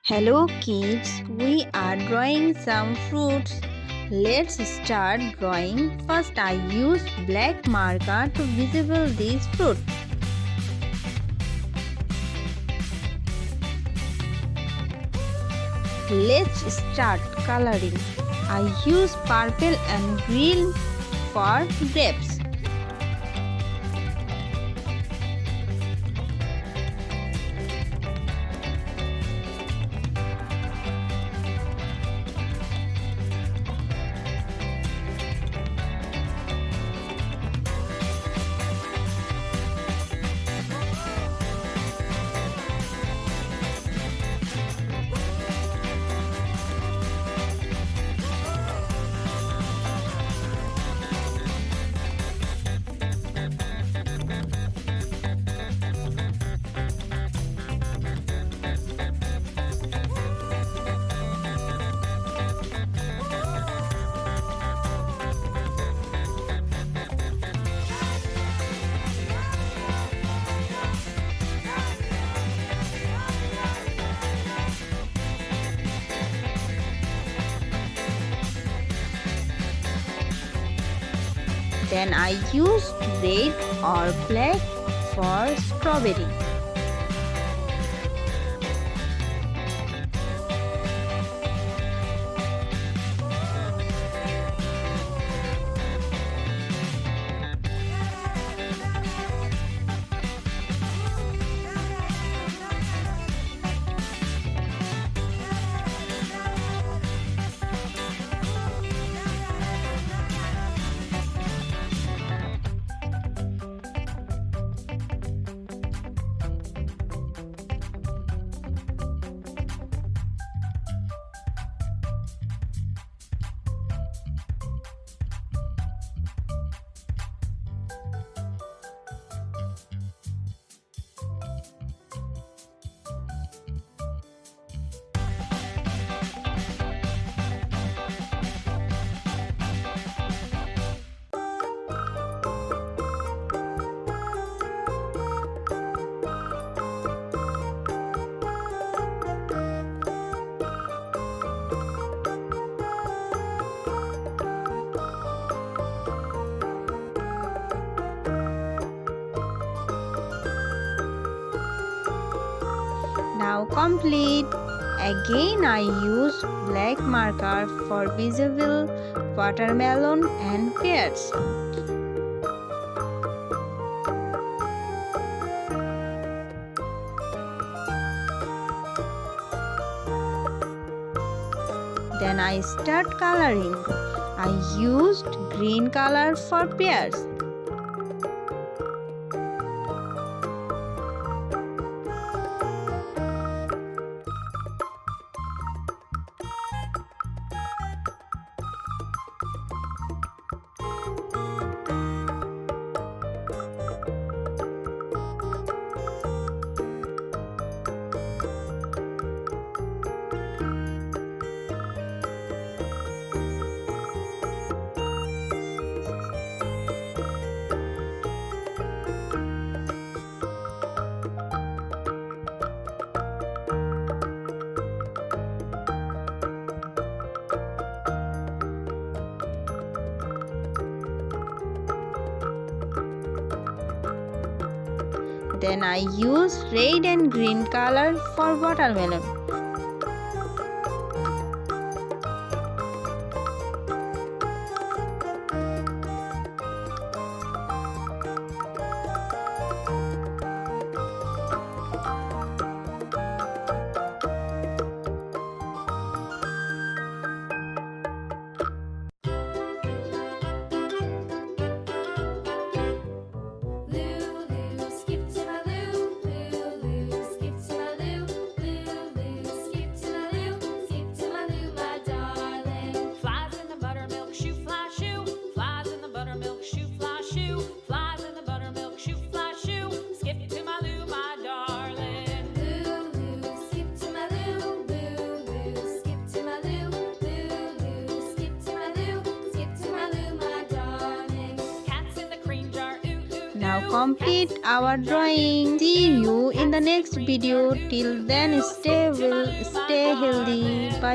Hello kids, we are drawing some fruits. Let's start drawing. First I use black marker to visible this fruit. Let's start coloring. I use purple and green for grapes. Then I use red or black for strawberry. Now complete. Again I use black marker for visible watermelon and pears. Then I start coloring. I used green color for pears. Then I use red and green color for watermelon. Now complete our drawing. See you in the next video. Till then, stay stay healthy. Bye.